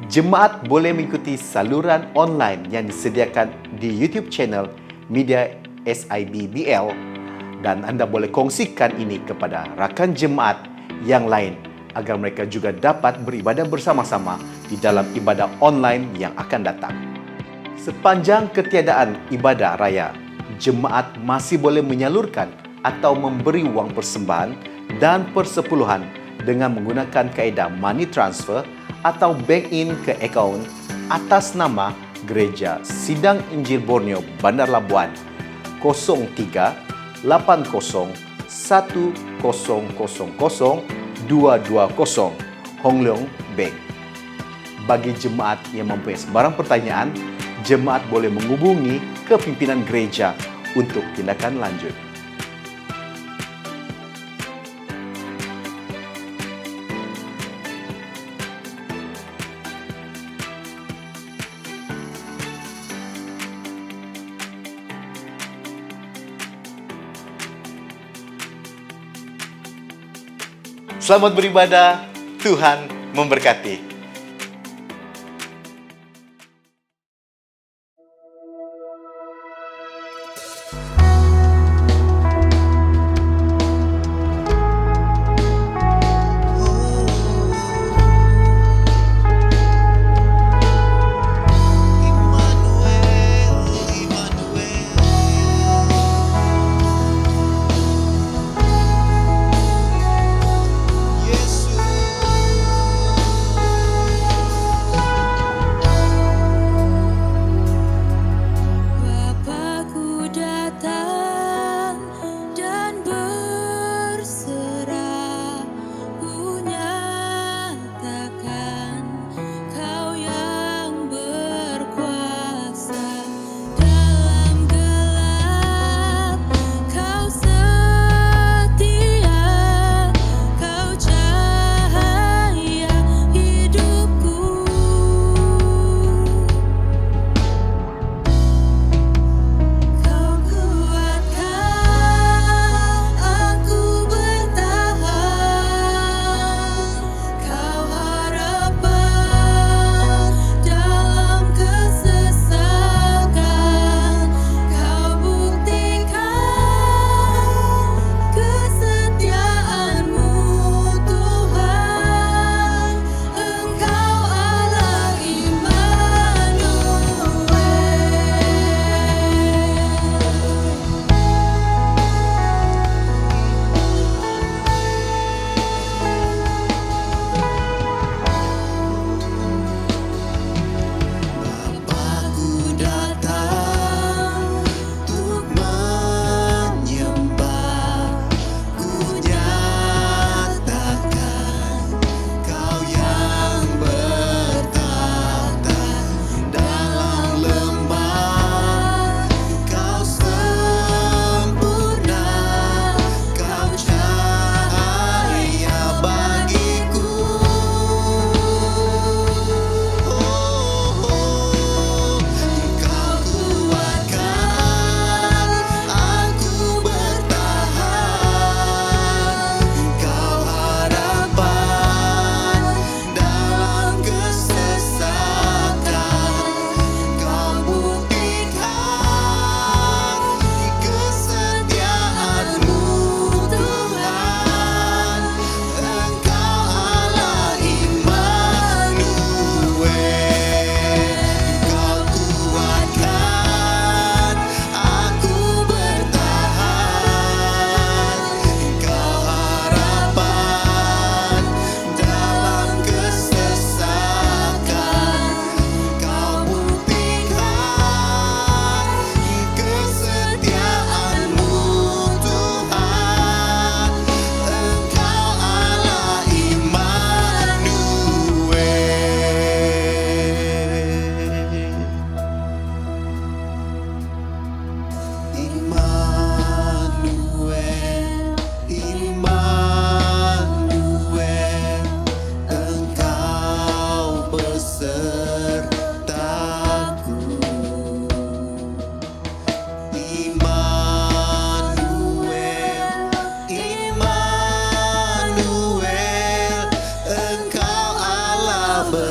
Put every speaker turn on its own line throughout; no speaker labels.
Jemaat boleh mengikuti saluran online yang disediakan di YouTube channel Media SIBBL dan anda boleh kongsikan ini kepada rakan jemaat yang lain agar mereka juga dapat beribadah bersama-sama di dalam ibadah online yang akan datang. Sepanjang ketiadaan ibadah raya, jemaat masih boleh menyalurkan atau memberi wang persembahan dan persepuluhan dengan menggunakan kaedah money transfer atau bank in ke akaun atas nama Gereja Sidang Injil Borneo Bandar Labuan 03 80 1000 220 Hong Leong Bank. Bagi jemaat yang mempunyai sebarang pertanyaan, jemaat boleh menghubungi ke pimpinan gereja untuk tindakan lanjut. Selamat beribadah, Tuhan memberkati.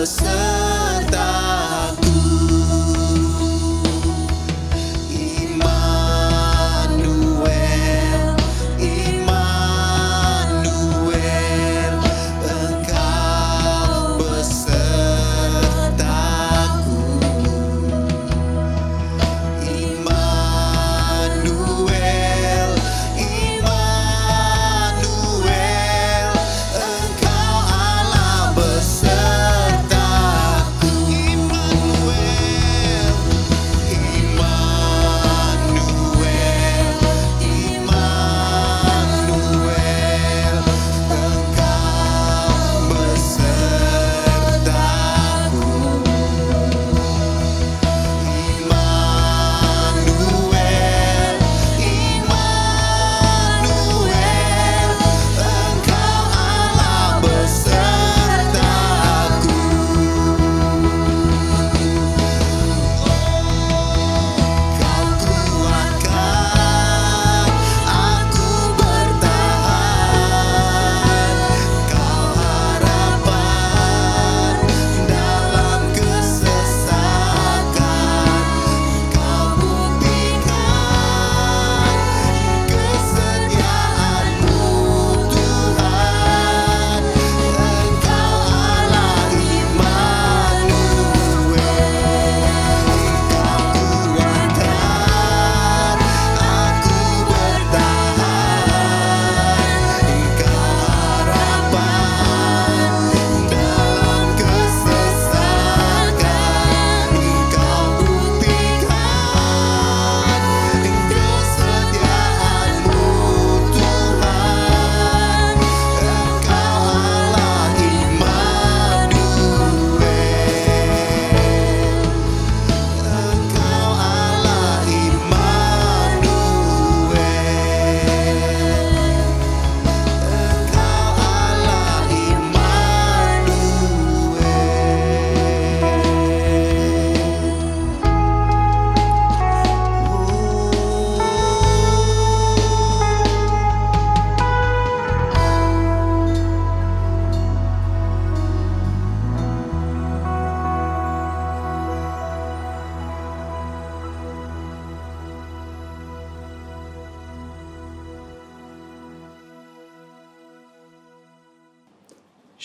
besar.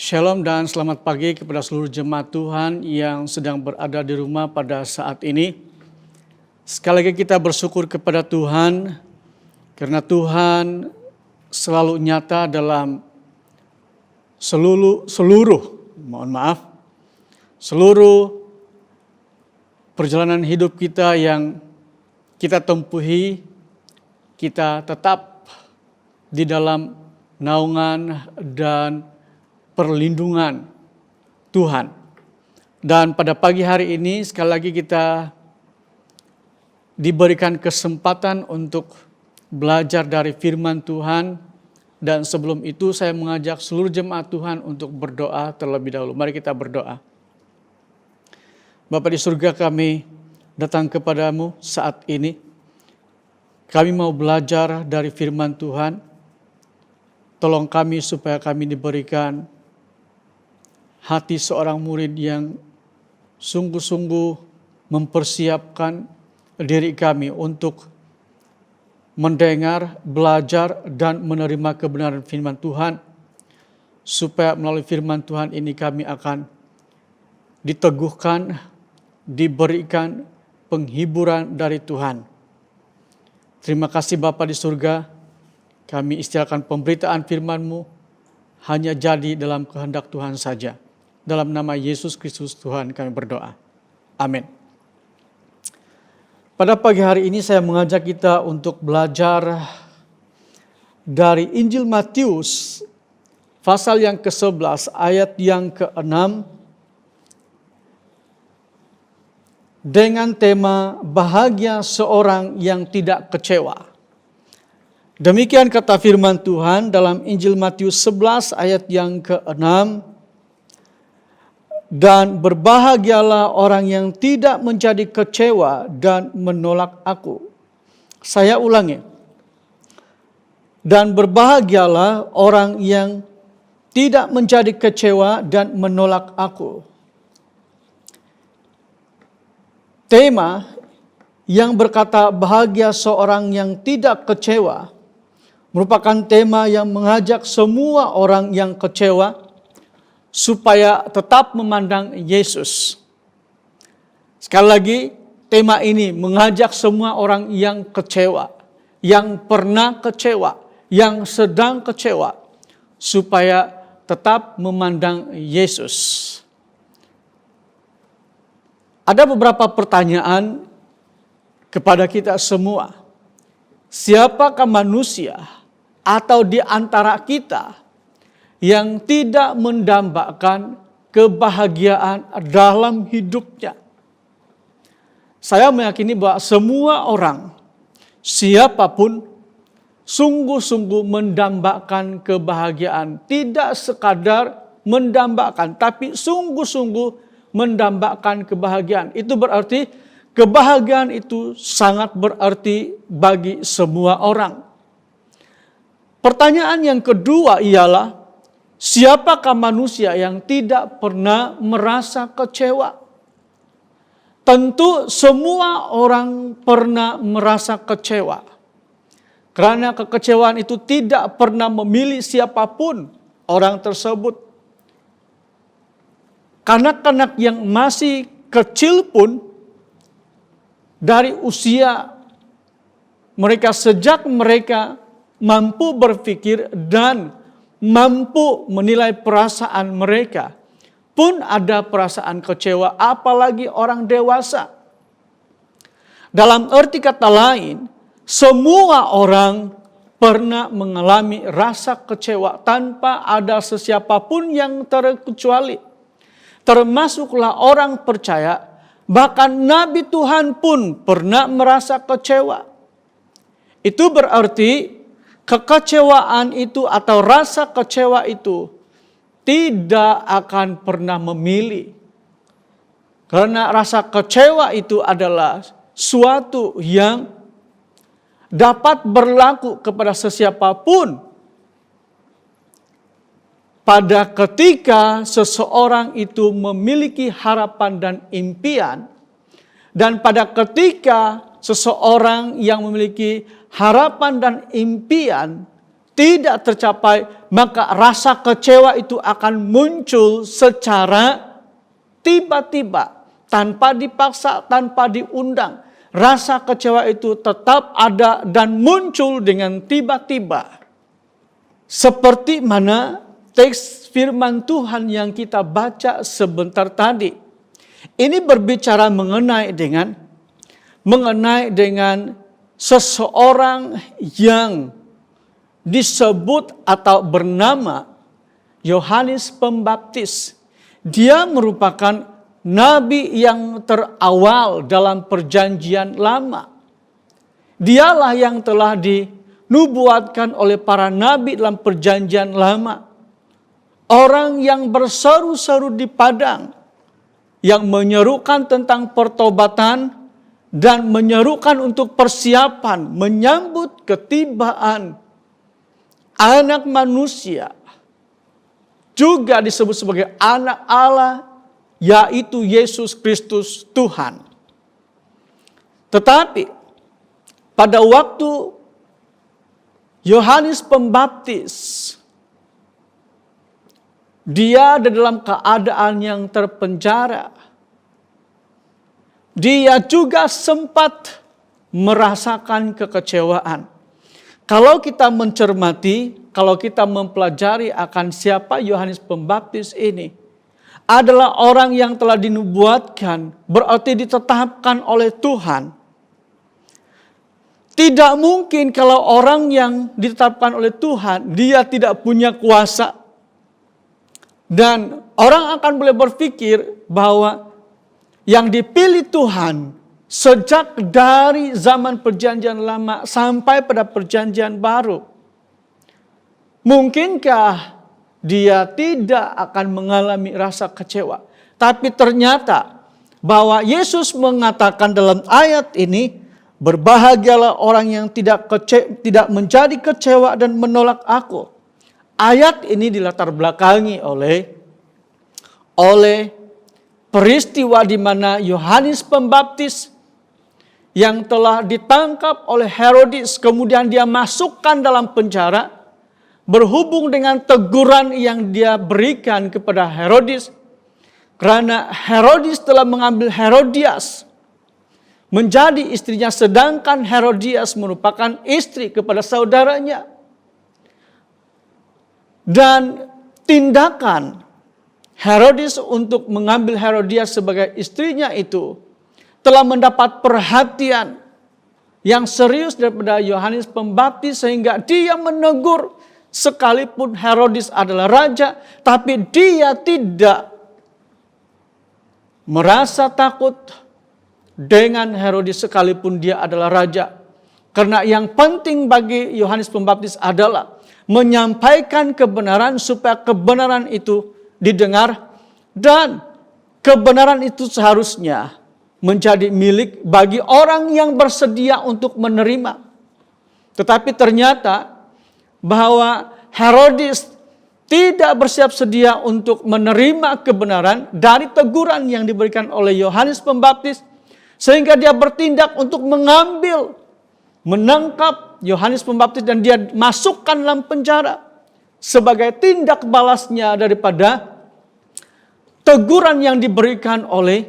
Shalom dan selamat pagi kepada seluruh jemaat Tuhan yang sedang berada di rumah pada saat ini. Sekali lagi kita bersyukur kepada Tuhan karena Tuhan selalu nyata dalam seluruh perjalanan hidup kita yang kita tempuhi. Kita tetap di dalam naungan dan perlindungan Tuhan. Dan pada pagi hari ini sekali lagi kita diberikan kesempatan untuk belajar dari firman Tuhan. Dan sebelum itu saya mengajak seluruh jemaat Tuhan untuk berdoa terlebih dahulu. Mari kita berdoa. Bapa di surga, kami datang kepadamu saat ini. Kami mau belajar dari firman Tuhan. Tolong kami supaya kami diberikan hati seorang murid yang sungguh-sungguh mempersiapkan diri kami untuk mendengar, belajar, dan menerima kebenaran firman Tuhan. Supaya melalui firman Tuhan ini kami akan diteguhkan, diberikan penghiburan dari Tuhan. Terima kasih Bapa di surga, kami istilahkan pemberitaan firman-Mu hanya jadi dalam kehendak Tuhan saja. Dalam nama Yesus Kristus Tuhan kami berdoa. Amin. Pada pagi hari ini saya mengajak kita untuk belajar dari Injil Matius pasal yang ke-11 ayat yang ke-6 dengan tema bahagia seorang yang tidak kecewa. Demikian kata firman Tuhan dalam Injil Matius 11 ayat yang ke-6. Dan berbahagialah orang yang tidak menjadi kecewa dan menolak aku. Saya ulangi. Dan berbahagialah orang yang tidak menjadi kecewa dan menolak aku. Tema yang berkata bahagia seorang yang tidak kecewa merupakan tema yang mengajak semua orang yang kecewa supaya tetap memandang Yesus. Sekali lagi, tema ini mengajak semua orang yang kecewa, yang pernah kecewa, yang sedang kecewa, supaya tetap memandang Yesus. Ada beberapa pertanyaan kepada kita semua. Siapakah manusia atau di antara kita yang tidak mendambakan kebahagiaan dalam hidupnya? Saya meyakini bahwa semua orang, siapapun, sungguh-sungguh mendambakan kebahagiaan. Tidak sekadar mendambakan, tapi sungguh-sungguh mendambakan kebahagiaan. Itu berarti kebahagiaan itu sangat berarti bagi semua orang. Pertanyaan yang kedua ialah, siapakah manusia yang tidak pernah merasa kecewa? Tentu semua orang pernah merasa kecewa. Karena kekecewaan itu tidak pernah memilih siapapun orang tersebut. Kanak-kanak yang masih kecil pun dari usia mereka, sejak mereka mampu berpikir dan mampu menilai perasaan mereka, pun ada perasaan kecewa, apalagi orang dewasa. Dalam arti kata lain, semua orang pernah mengalami rasa kecewa tanpa ada sesiapapun yang terkecuali. Termasuklah orang percaya, bahkan Nabi Tuhan pun pernah merasa kecewa. Itu berarti kekecewaan itu atau rasa kecewa itu tidak akan pernah memilih. Karena rasa kecewa itu adalah suatu yang dapat berlaku kepada sesiapapun pada ketika seseorang itu memiliki harapan dan impian, dan pada ketika seseorang yang memiliki harapan dan impian tidak tercapai, maka rasa kecewa itu akan muncul secara tiba-tiba, tanpa dipaksa, tanpa diundang. Rasa kecewa itu tetap ada dan muncul dengan tiba-tiba. Seperti mana teks firman Tuhan yang kita baca sebentar tadi. Ini berbicara mengenai dengan seseorang yang disebut atau bernama Yohanes Pembaptis. Dia merupakan nabi yang terawal dalam perjanjian lama. Dialah yang telah dinubuatkan oleh para nabi dalam perjanjian lama. Orang yang berseru-seru di padang, yang menyerukan tentang pertobatan dan menyerukan untuk persiapan menyambut ketibaan Anak Manusia, juga disebut sebagai anak Allah, yaitu Yesus Kristus Tuhan. Tetapi pada waktu Yohanes Pembaptis, dia ada dalam keadaan yang terpenjara. Dia juga sempat merasakan kekecewaan. Kalau kita mencermati, kalau kita mempelajari akan siapa Yohanes Pembaptis ini, adalah orang yang telah dinubuatkan, berarti ditetapkan oleh Tuhan. Tidak mungkin kalau orang yang ditetapkan oleh Tuhan, dia tidak punya kuasa. Dan orang akan boleh berpikir bahwa yang dipilih Tuhan sejak dari zaman perjanjian lama sampai pada perjanjian baru, mungkinkah dia tidak akan mengalami rasa kecewa? Tapi ternyata bahwa Yesus mengatakan dalam ayat ini, berbahagialah orang yang tidak menjadi kecewa dan menolak aku. Ayat ini dilatar belakangi oleh peristiwa di mana Yohanes Pembaptis yang telah ditangkap oleh Herodes, kemudian dia masukkan dalam penjara, berhubung dengan teguran yang dia berikan kepada Herodes, karena Herodes telah mengambil Herodias menjadi istrinya, sedangkan Herodias merupakan istri kepada saudaranya. Dan tindakan Herodes untuk mengambil Herodias sebagai istrinya itu telah mendapat perhatian yang serius daripada Yohanes Pembaptis, sehingga dia menegur. Sekalipun Herodes adalah raja, tapi dia tidak merasa takut dengan Herodes sekalipun dia adalah raja. Karena yang penting bagi Yohanes Pembaptis adalah menyampaikan kebenaran supaya kebenaran itu didengar, dan kebenaran itu seharusnya menjadi milik bagi orang yang bersedia untuk menerima. Tetapi ternyata bahwa Herodes tidak bersiap sedia untuk menerima kebenaran dari teguran yang diberikan oleh Yohanes Pembaptis, sehingga dia bertindak untuk menangkap Yohanes Pembaptis dan dia masukkan dalam penjara sebagai tindak balasnya daripada teguran yang diberikan oleh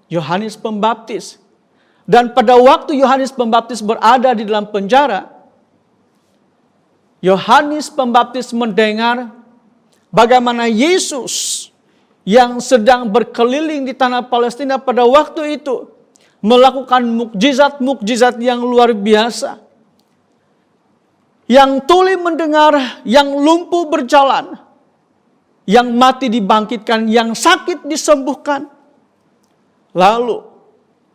Yohanes Pembaptis. Dan pada waktu Yohanes Pembaptis berada di dalam penjara, Yohanes Pembaptis mendengar bagaimana Yesus yang sedang berkeliling di tanah Palestina pada waktu itu melakukan mukjizat-mukjizat yang luar biasa. Yang tuli mendengar, yang lumpuh berjalan, yang mati dibangkitkan, yang sakit disembuhkan. Lalu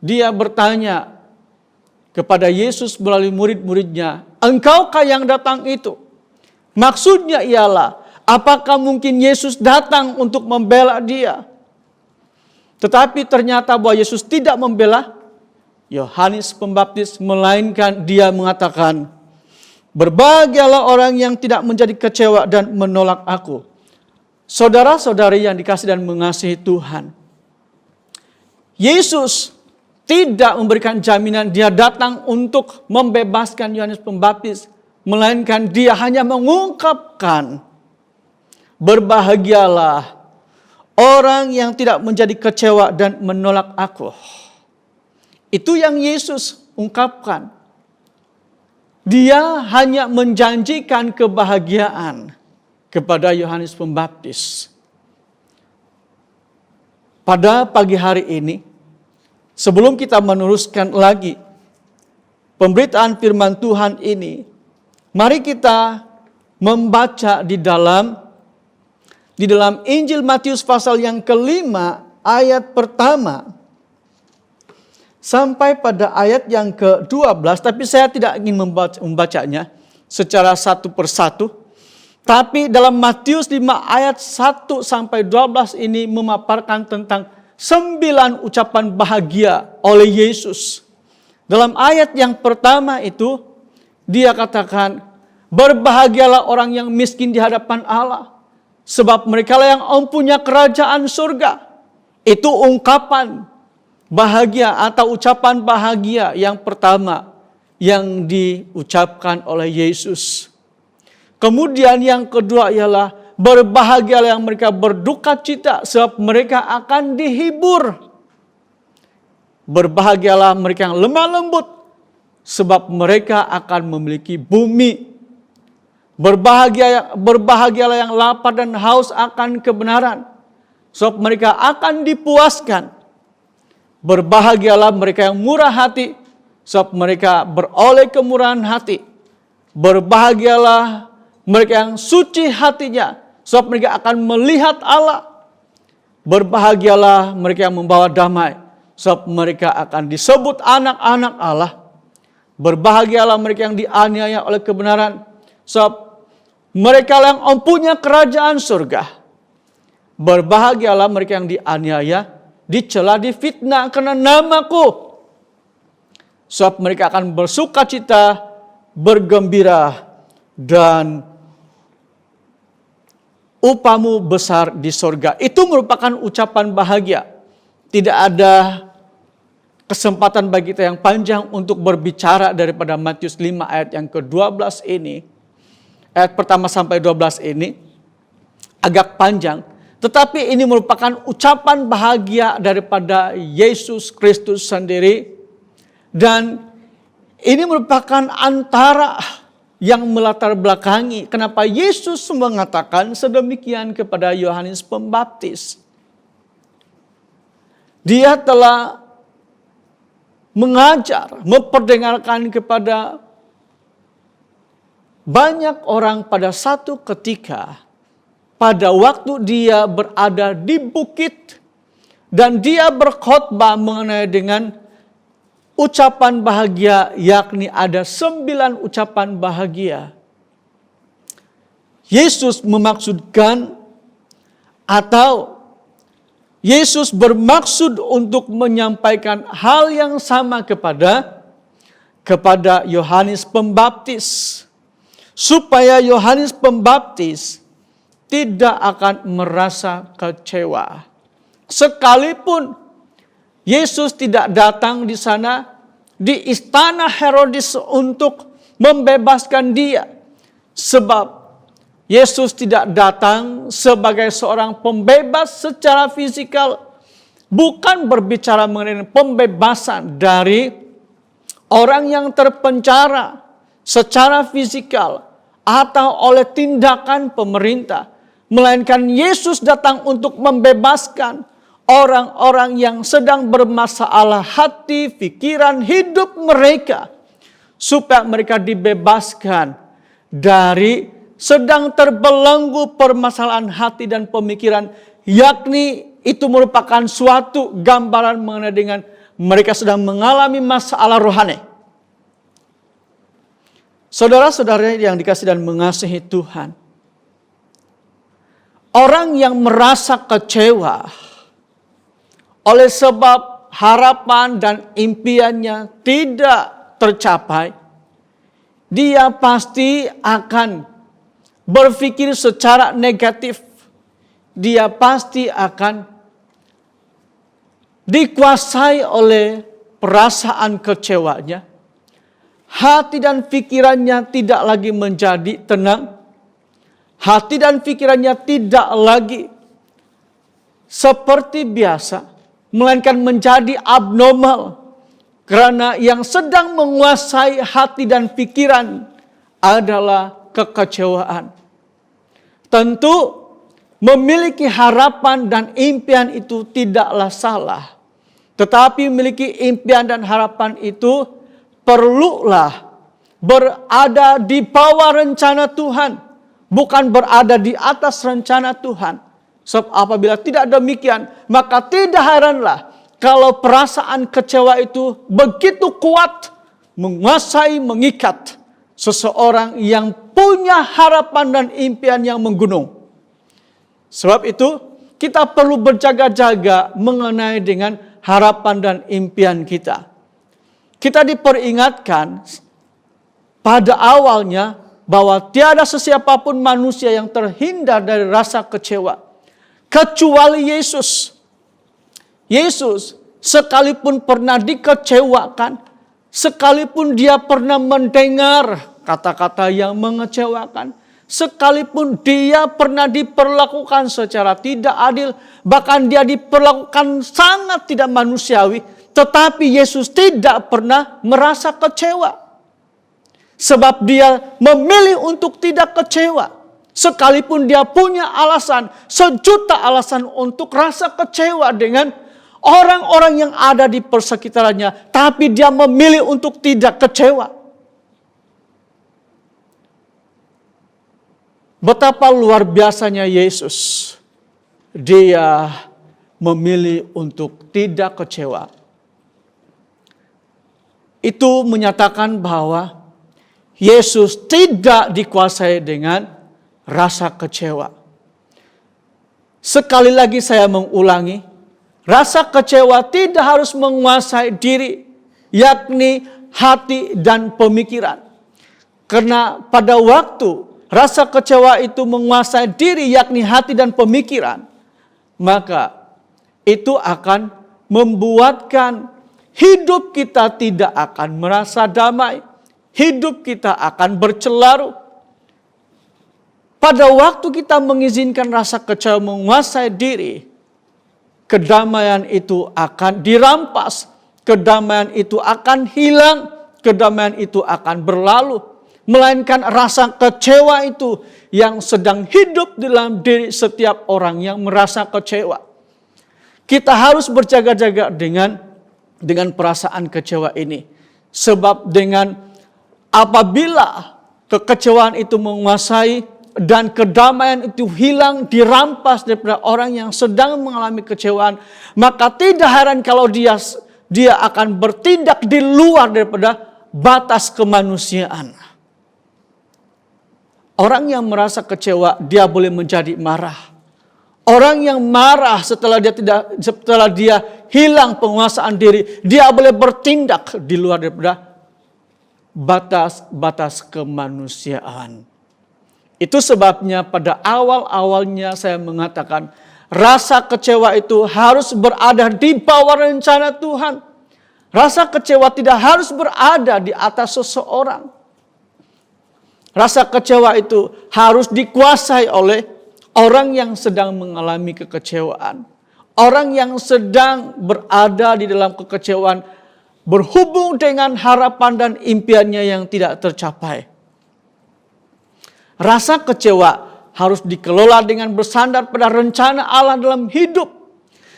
dia bertanya kepada Yesus melalui murid-muridnya, "Engkaukah yang datang itu?" Maksudnya ialah, apakah mungkin Yesus datang untuk membela dia? Tetapi ternyata bahwa Yesus tidak membela Yohanes Pembaptis, melainkan dia mengatakan, "Berbahagialah orang yang tidak menjadi kecewa dan menolak aku." Saudara-saudari yang dikasihi dan mengasihi Tuhan, Yesus tidak memberikan jaminan dia datang untuk membebaskan Yohanes Pembaptis, melainkan dia hanya mengungkapkan, berbahagialah orang yang tidak menjadi kecewa dan menolak aku. Itu yang Yesus ungkapkan. Dia hanya menjanjikan kebahagiaan kepada Yohanes Pembaptis. Pada pagi hari ini, sebelum kita meneruskan lagi pemberitaan firman Tuhan ini, mari kita membaca di dalam Injil Matius pasal yang kelima ayat pertama sampai pada ayat yang ke-12, tapi saya tidak ingin membacanya secara satu persatu. Tapi dalam Matius 5 ayat 1 sampai 12 ini memaparkan tentang 9 ucapan bahagia oleh Yesus. Dalam ayat yang pertama itu dia katakan, berbahagialah orang yang miskin di hadapan Allah, sebab merekalah yang mempunyai kerajaan surga. Itu ungkapan bahagia atau ucapan bahagia yang pertama yang diucapkan oleh Yesus. Kemudian yang kedua ialah berbahagialah yang mereka berduka cita, sebab mereka akan dihibur. Berbahagialah mereka yang lemah lembut, sebab mereka akan memiliki bumi. Berbahagialah yang lapar dan haus akan kebenaran, sebab mereka akan dipuaskan. Berbahagialah mereka yang murah hati, sebab mereka beroleh kemurahan hati. Berbahagialah mereka yang suci hatinya, sebab mereka akan melihat Allah. Berbahagialah mereka yang membawa damai, sebab mereka akan disebut anak-anak Allah. Berbahagialah mereka yang dianiaya oleh kebenaran, sebab mereka yang mempunyai kerajaan surga. Berbahagialah mereka yang dianiaya, dicela, difitnah karena namaku, sebab mereka akan bersukacita, bergembira, dan upamu besar di sorga. Itu merupakan ucapan bahagia. Tidak ada kesempatan bagi kita yang panjang untuk berbicara daripada Matius 5 ayat yang ke-12 ini. Ayat pertama sampai 12 ini agak panjang. Tetapi ini merupakan ucapan bahagia daripada Yesus Kristus sendiri. Dan ini merupakan antara yang melatar belakangi kenapa Yesus mengatakan sedemikian kepada Yohanes Pembaptis. Dia telah mengajar, memperdengarkan kepada banyak orang pada satu ketika, pada waktu dia berada di bukit dan dia berkhotbah mengenai dengan ucapan bahagia, yakni ada 9 ucapan bahagia. Yesus memaksudkan atau Yesus bermaksud untuk menyampaikan hal yang sama kepada Yohanes Pembaptis. Supaya Yohanes Pembaptis tidak akan merasa kecewa. Sekalipun Yesus tidak datang di sana, di istana Herodes untuk membebaskan dia. Sebab Yesus tidak datang sebagai seorang pembebas secara fisikal. Bukan berbicara mengenai pembebasan dari orang yang terpenjara secara fisikal atau oleh tindakan pemerintah. Melainkan Yesus datang untuk membebaskan orang-orang yang sedang bermasalah hati, pikiran, hidup mereka. Supaya mereka dibebaskan dari sedang terbelenggu permasalahan hati dan pemikiran. Yakni itu merupakan suatu gambaran mengenai dengan mereka sedang mengalami masalah rohani. Saudara-saudara yang dikasihi dan mengasihi Tuhan. Orang yang merasa kecewa oleh sebab harapan dan impiannya tidak tercapai, dia pasti akan berpikir secara negatif. Dia pasti akan dikuasai oleh perasaan kecewanya. hati dan pikirannya tidak lagi menjadi tenang. Hati dan pikirannya tidak lagi seperti biasa, melainkan menjadi abnormal. Karena yang sedang menguasai hati dan pikiran adalah kekecewaan. Tentu memiliki harapan dan impian itu tidaklah salah. Tetapi memiliki impian dan harapan itu perlulah berada di bawah rencana Tuhan. Bukan berada di atas rencana Tuhan. Sebab apabila tidak demikian, maka tidak heranlah kalau perasaan kecewa itu begitu kuat menguasai, mengikat seseorang yang punya harapan dan impian yang menggunung. Sebab itu kita perlu berjaga-jaga mengenai dengan harapan dan impian kita. Kita diperingatkan pada awalnya bahwa tiada sesiapapun manusia yang terhindar dari rasa kecewa. Kecuali Yesus. Yesus sekalipun pernah dikecewakan, sekalipun dia pernah mendengar kata-kata yang mengecewakan, sekalipun dia pernah diperlakukan secara tidak adil, bahkan dia diperlakukan sangat tidak manusiawi, tetapi Yesus tidak pernah merasa kecewa. Sebab dia memilih untuk tidak kecewa. Sekalipun dia punya alasan, sejuta alasan untuk rasa kecewa dengan orang-orang yang ada di persekitarannya. Tapi dia memilih untuk tidak kecewa. Betapa luar biasanya Yesus. Dia memilih untuk tidak kecewa. Itu menyatakan bahwa Yesus tidak dikuasai dengan rasa kecewa. Sekali lagi saya mengulangi, rasa kecewa tidak harus menguasai diri, yakni hati dan pemikiran. Karena pada waktu rasa kecewa itu menguasai diri, yakni hati dan pemikiran, maka itu akan membuatkan hidup kita tidak akan merasa damai. Hidup kita akan bercelaru. Pada waktu kita mengizinkan rasa kecewa menguasai diri, kedamaian itu akan dirampas. Kedamaian itu akan hilang. Kedamaian itu akan berlalu. Melainkan rasa kecewa itu yang sedang hidup dalam diri setiap orang yang merasa kecewa. Kita harus berjaga-jaga dengan perasaan kecewa ini. Sebab dengan apabila kekecewaan itu menguasai dan kedamaian itu hilang, dirampas daripada orang yang sedang mengalami kecewaan, maka tidak heran kalau dia akan bertindak di luar daripada batas kemanusiaan. Orang yang merasa kecewa, dia boleh menjadi marah. Orang yang marah setelah dia hilang penguasaan diri, dia boleh bertindak di luar daripada batas-batas kemanusiaan. Itu sebabnya pada awal-awalnya saya mengatakan rasa kecewa itu harus berada di bawah rencana Tuhan. Rasa kecewa tidak harus berada di atas seseorang. Rasa kecewa itu harus dikuasai oleh orang yang sedang mengalami kekecewaan. Orang yang sedang berada di dalam kekecewaan berhubung dengan harapan dan impiannya yang tidak tercapai. Rasa kecewa harus dikelola dengan bersandar pada rencana Allah dalam hidup.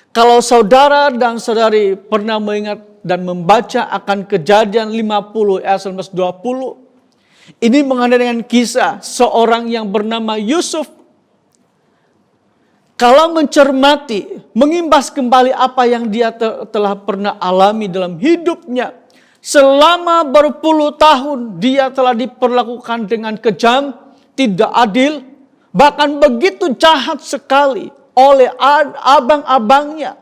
Kalau saudara dan saudari pernah mengingat dan membaca akan Kejadian 50 ayat 19-20. Ini mengenai dengan kisah seorang yang bernama Yusuf. Kalau mencermati, mengimbas kembali apa yang dia telah pernah alami dalam hidupnya. Selama berpuluh tahun dia telah diperlakukan dengan kejam, tidak adil, bahkan begitu jahat sekali oleh abang-abangnya.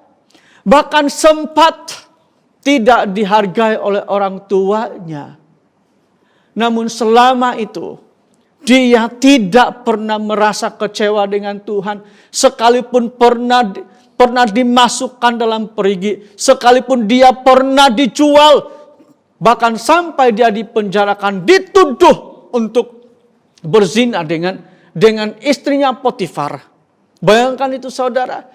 Bahkan sempat tidak dihargai oleh orang tuanya. Namun selama itu dia tidak pernah merasa kecewa dengan Tuhan. Sekalipun pernah dimasukkan dalam perigi. Sekalipun dia pernah dijual Bahkan sampai dia dipenjarakan, dituduh untuk berzina dengan istrinya Potifar. Bayangkan itu saudara.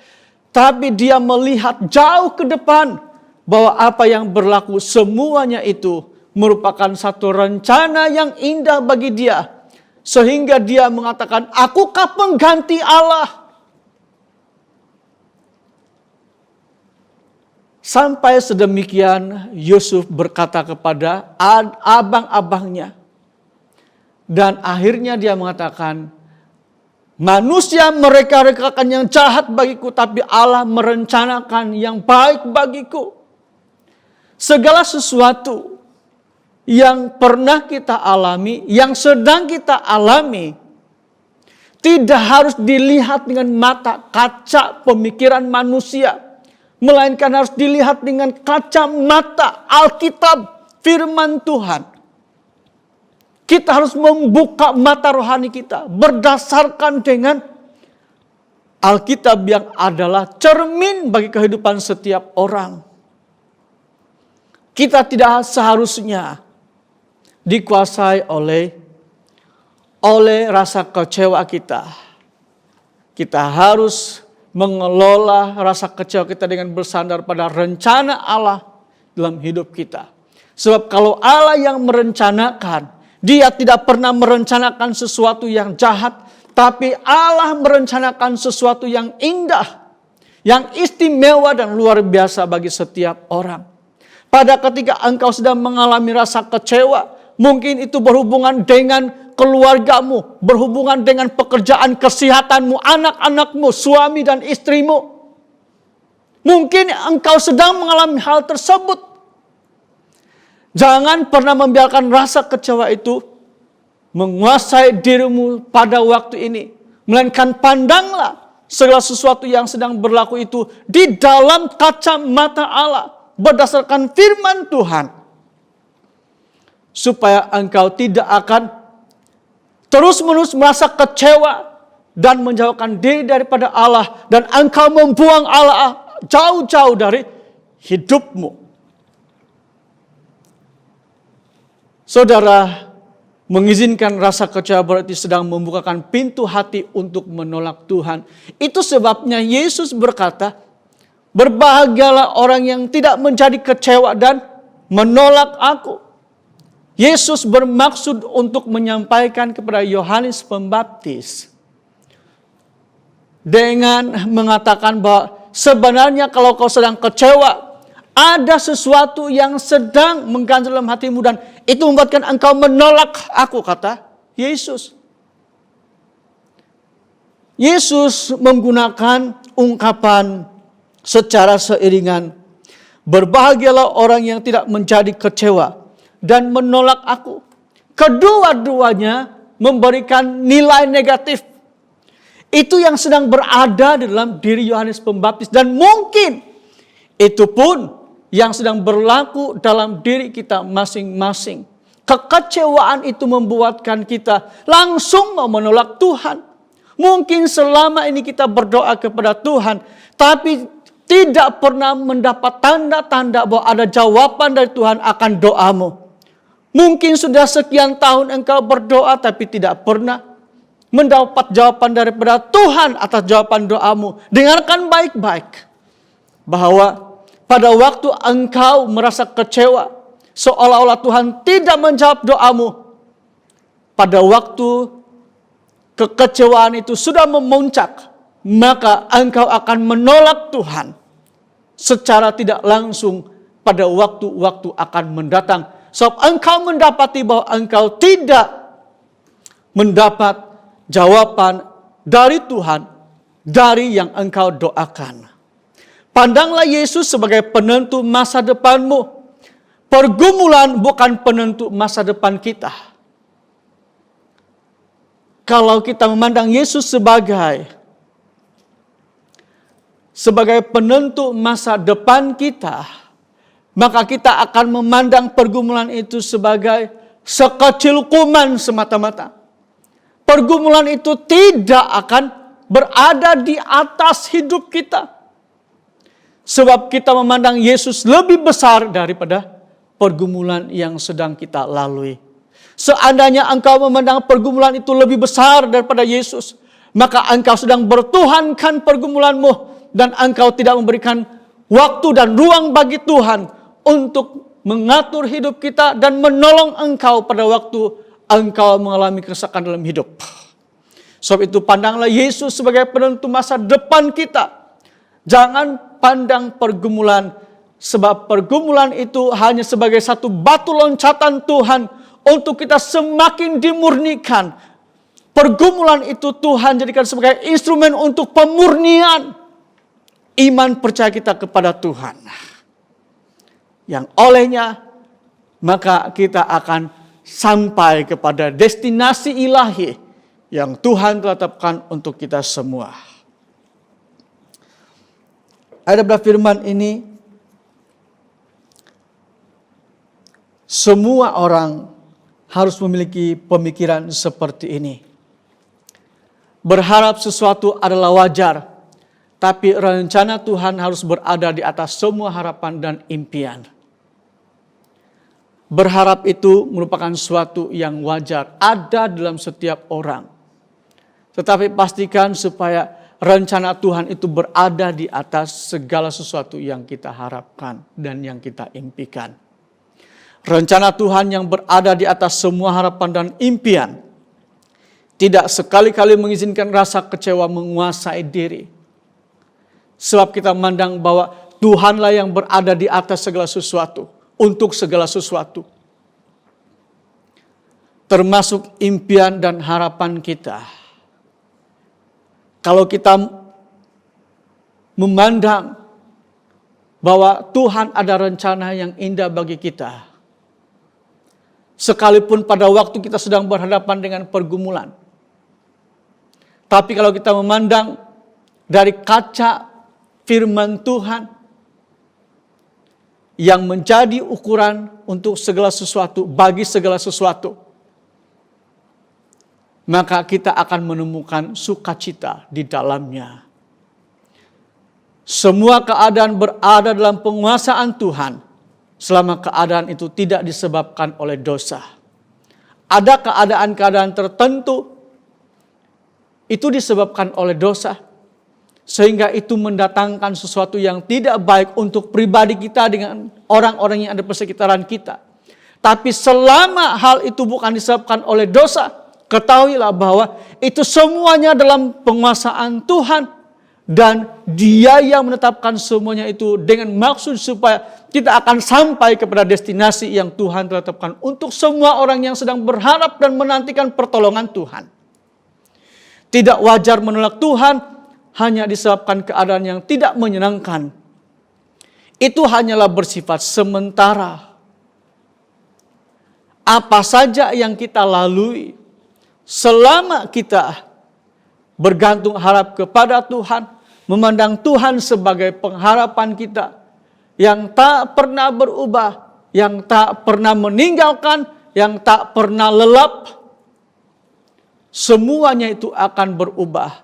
Tapi dia melihat jauh ke depan bahwa apa yang berlaku semuanya itu merupakan satu rencana yang indah bagi dia. Sehingga dia mengatakan, akukah pengganti Allah? Sampai sedemikian Yusuf berkata kepada abang-abangnya. Dan akhirnya dia mengatakan, manusia mereka-rekakan yang jahat bagiku, tapi Allah merencanakan yang baik bagiku. Segala sesuatu yang pernah kita alami, yang sedang kita alami, tidak harus dilihat dengan mata kaca pemikiran manusia, melainkan harus dilihat dengan kacamata Alkitab, firman Tuhan. Kita harus membuka mata rohani kita berdasarkan dengan Alkitab yang adalah cermin bagi kehidupan setiap orang. Kita tidak seharusnya dikuasai oleh rasa kecewa kita. Kita harus mengelola rasa kecewa kita dengan bersandar pada rencana Allah dalam hidup kita. Sebab kalau Allah yang merencanakan, Dia tidak pernah merencanakan sesuatu yang jahat, tapi Allah merencanakan sesuatu yang indah, yang istimewa dan luar biasa bagi setiap orang. Pada ketika engkau sedang mengalami rasa kecewa, mungkin itu berhubungan dengan keluargamu, berhubungan dengan pekerjaan, kesehatanmu, anak-anakmu, suami dan istrimu. Mungkin engkau sedang mengalami hal tersebut. Jangan pernah membiarkan rasa kecewa itu menguasai dirimu pada waktu ini. Melainkan pandanglah segala sesuatu yang sedang berlaku itu di dalam kacamata Allah, berdasarkan firman Tuhan. Supaya engkau tidak akan terus-menerus merasa kecewa dan menjauhkan diri daripada Allah. Dan engkau membuang Allah jauh-jauh dari hidupmu. Saudara, mengizinkan rasa kecewa berarti sedang membukakan pintu hati untuk menolak Tuhan. Itu sebabnya Yesus berkata, berbahagialah orang yang tidak menjadi kecewa dan menolak aku. Yesus bermaksud untuk menyampaikan kepada Yohanes Pembaptis dengan mengatakan bahwa sebenarnya kalau kau sedang kecewa, ada sesuatu yang sedang mengganjal dalam hatimu dan itu membuatkan engkau menolak aku, kata Yesus. Yesus menggunakan ungkapan secara seiringan, berbahagialah orang yang tidak menjadi kecewa dan menolak aku. Kedua-duanya memberikan nilai negatif. Itu yang sedang berada di dalam diri Yohanes Pembaptis. Dan mungkin itu pun yang sedang berlaku dalam diri kita masing-masing. Kekecewaan itu membuatkan kita langsung mau menolak Tuhan. Mungkin selama ini kita berdoa kepada Tuhan, tapi tidak pernah mendapat tanda-tanda bahwa ada jawaban dari Tuhan akan doamu. Mungkin sudah sekian tahun engkau berdoa tapi tidak pernah mendapat jawaban daripada Tuhan atas jawaban doamu. Dengarkan baik-baik bahwa pada waktu engkau merasa kecewa, seolah-olah Tuhan tidak menjawab doamu, pada waktu kekecewaan itu sudah memuncak, maka engkau akan menolak Tuhan secara tidak langsung pada waktu-waktu akan mendatang. Sebab engkau mendapati bahwa engkau tidak mendapat jawaban dari Tuhan dari yang engkau doakan. Pandanglah Yesus sebagai penentu masa depanmu. Pergumulan bukan penentu masa depan kita. Kalau kita memandang Yesus sebagai penentu masa depan kita, maka kita akan memandang pergumulan itu sebagai sekecil kuman semata-mata. Pergumulan itu tidak akan berada di atas hidup kita. Sebab kita memandang Yesus lebih besar daripada pergumulan yang sedang kita lalui. Seandainya engkau memandang pergumulan itu lebih besar daripada Yesus, maka engkau sedang bertuhankan pergumulanmu dan engkau tidak memberikan waktu dan ruang bagi Tuhan untuk mengatur hidup kita dan menolong engkau pada waktu engkau mengalami keresahan dalam hidup. Sebab itu pandanglah Yesus sebagai penentu masa depan kita. Jangan pandang pergumulan, sebab pergumulan itu hanya sebagai satu batu loncatan Tuhan untuk kita semakin dimurnikan. Pergumulan itu Tuhan jadikan sebagai instrumen untuk pemurnian iman percaya kita kepada Tuhan. Yang olehnya maka kita akan sampai kepada destinasi ilahi yang Tuhan tetapkan untuk kita semua. Ada pada firman ini, semua orang harus memiliki pemikiran seperti ini. Berharap sesuatu adalah wajar, tapi rencana Tuhan harus berada di atas semua harapan dan impian. Berharap itu merupakan sesuatu yang wajar, ada dalam setiap orang. Tetapi pastikan supaya rencana Tuhan itu berada di atas segala sesuatu yang kita harapkan dan yang kita impikan. Rencana Tuhan yang berada di atas semua harapan dan impian tidak sekali-kali mengizinkan rasa kecewa menguasai diri. Sebab kita memandang bahwa Tuhanlah yang berada di atas segala sesuatu, untuk segala sesuatu. Termasuk impian dan harapan kita. Kalau kita memandang bahwa Tuhan ada rencana yang indah bagi kita, sekalipun pada waktu kita sedang berhadapan dengan pergumulan. Tapi kalau kita memandang dari kaca firman Tuhan yang menjadi ukuran untuk segala sesuatu, bagi segala sesuatu, maka kita akan menemukan sukacita di dalamnya. Semua keadaan berada dalam penguasaan Tuhan selama keadaan itu tidak disebabkan oleh dosa. Ada keadaan-keadaan tertentu itu disebabkan oleh dosa, sehingga itu mendatangkan sesuatu yang tidak baik untuk pribadi kita dengan orang-orang yang ada di persekitaran kita. Tapi selama hal itu bukan disebabkan oleh dosa, ketahuilah bahwa itu semuanya dalam penguasaan Tuhan. Dan Dia yang menetapkan semuanya itu dengan maksud supaya kita akan sampai kepada destinasi yang Tuhan tetapkan untuk semua orang yang sedang berharap dan menantikan pertolongan Tuhan. Tidak wajar menolak Tuhan hanya disebabkan keadaan yang tidak menyenangkan. Itu hanyalah bersifat sementara. Apa saja yang kita lalui, selama kita bergantung harap kepada Tuhan, memandang Tuhan sebagai pengharapan kita yang tak pernah berubah, yang tak pernah meninggalkan, yang tak pernah lelap, semuanya itu akan berubah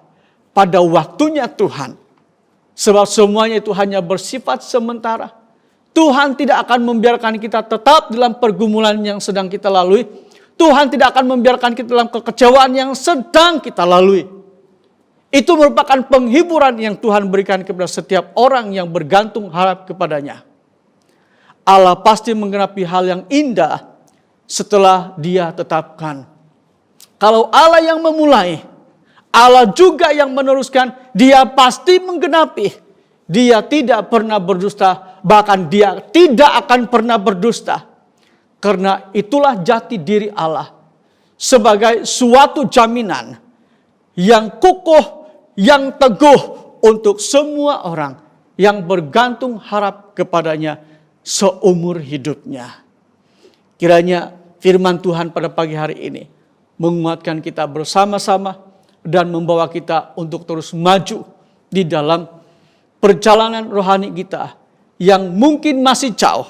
pada waktunya Tuhan. Sebab semuanya itu hanya bersifat sementara. Tuhan tidak akan membiarkan kita tetap dalam pergumulan yang sedang kita lalui. Tuhan tidak akan membiarkan kita dalam kekecewaan yang sedang kita lalui. Itu merupakan penghiburan yang Tuhan berikan kepada setiap orang yang bergantung harap kepadanya. Allah pasti menggenapi hal yang indah setelah Dia tetapkan. Kalau Allah yang memulai, Allah juga yang meneruskan, Dia pasti menggenapi. Dia tidak pernah berdusta, bahkan Dia tidak akan pernah berdusta. Karena itulah jati diri Allah sebagai suatu jaminan yang kukuh, yang teguh untuk semua orang yang bergantung harap kepadanya seumur hidupnya. Kiranya firman Tuhan pada pagi hari ini menguatkan kita bersama-sama dan membawa kita untuk terus maju di dalam perjalanan rohani kita yang mungkin masih jauh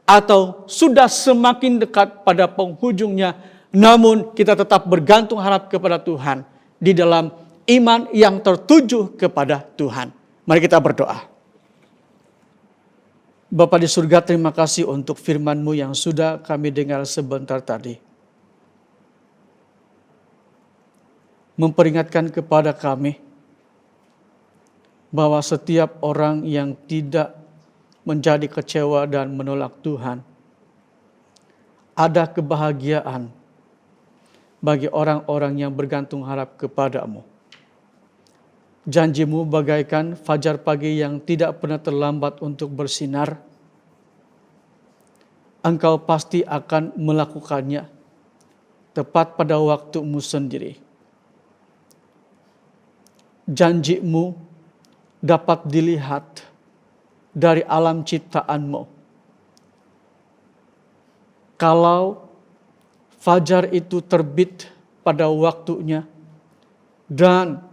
atau sudah semakin dekat pada penghujungnya, namun kita tetap bergantung harap kepada Tuhan di dalam iman yang tertuju kepada Tuhan. Mari kita berdoa. Bapa di surga, terima kasih untuk firman-Mu yang sudah kami dengar sebentar tadi. Memperingatkan kepada kami bahwa setiap orang yang tidak menjadi kecewa dan menolak Tuhan, ada kebahagiaan bagi orang-orang yang bergantung harap kepada-Mu. Janji-Mu bagaikan fajar pagi yang tidak pernah terlambat untuk bersinar. Engkau pasti akan melakukannya tepat pada waktu-Mu sendiri. Janji-Mu dapat dilihat dari alam ciptaan-Mu. Kalau fajar itu terbit pada waktunya dan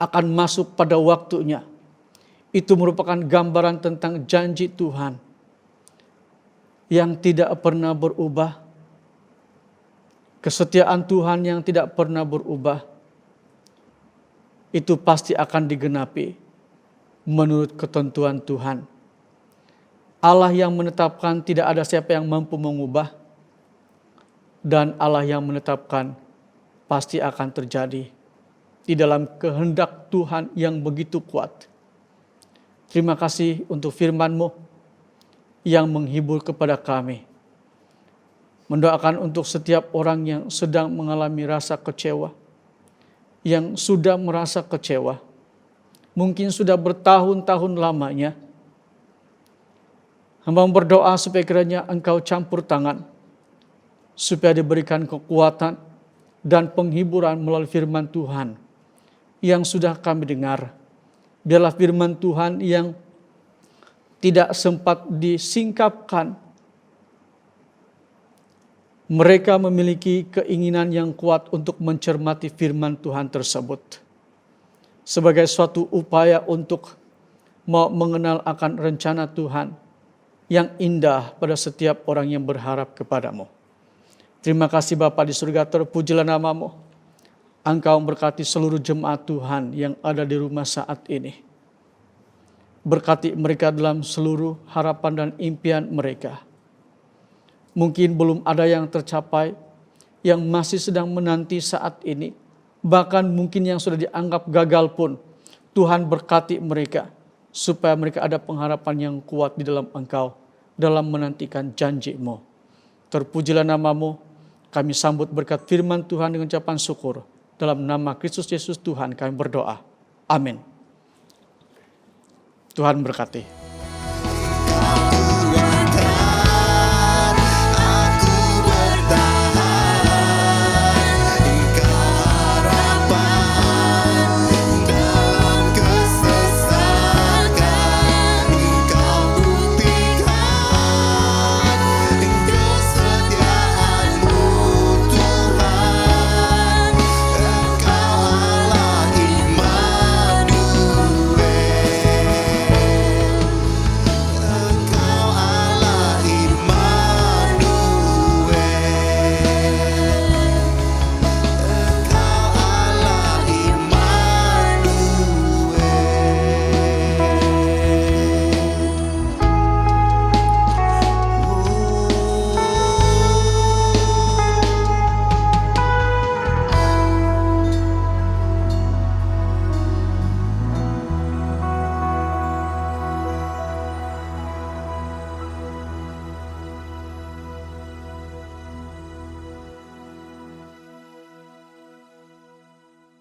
akan masuk pada waktunya, itu merupakan gambaran tentang janji Tuhan yang tidak pernah berubah. Kesetiaan Tuhan yang tidak pernah berubah, itu pasti akan digenapi menurut ketentuan Tuhan. Allah yang menetapkan tidak ada siapa yang mampu mengubah, dan Allah yang menetapkan pasti akan terjadi di dalam kehendak Tuhan yang begitu kuat. Terima kasih untuk firman-Mu yang menghibur kepada kami. Mendoakan untuk setiap orang yang sedang mengalami rasa kecewa, yang sudah merasa kecewa, mungkin sudah bertahun-tahun lamanya. Hamba berdoa supaya kiranya Engkau campur tangan, supaya diberikan kekuatan dan penghiburan melalui firman Tuhan yang sudah kami dengar. Biarlah firman Tuhan yang tidak sempat disingkapkan, mereka memiliki keinginan yang kuat untuk mencermati firman Tuhan tersebut sebagai suatu upaya untuk mau mengenal akan rencana Tuhan yang indah pada setiap orang yang berharap kepada-Mu. Terima kasih Bapa di surga, terpujilah nama-Mu. Engkau berkati seluruh jemaat Tuhan yang ada di rumah saat ini. Berkati mereka dalam seluruh harapan dan impian mereka. Mungkin belum ada yang tercapai, yang masih sedang menanti saat ini. Bahkan mungkin yang sudah dianggap gagal pun, Tuhan berkati mereka, supaya mereka ada pengharapan yang kuat di dalam Engkau, dalam menantikan janji-Mu. Terpujilah nama-Mu, kami sambut berkat firman Tuhan dengan ucapan syukur. Dalam nama Kristus Yesus Tuhan kami berdoa. Amin. Tuhan berkati.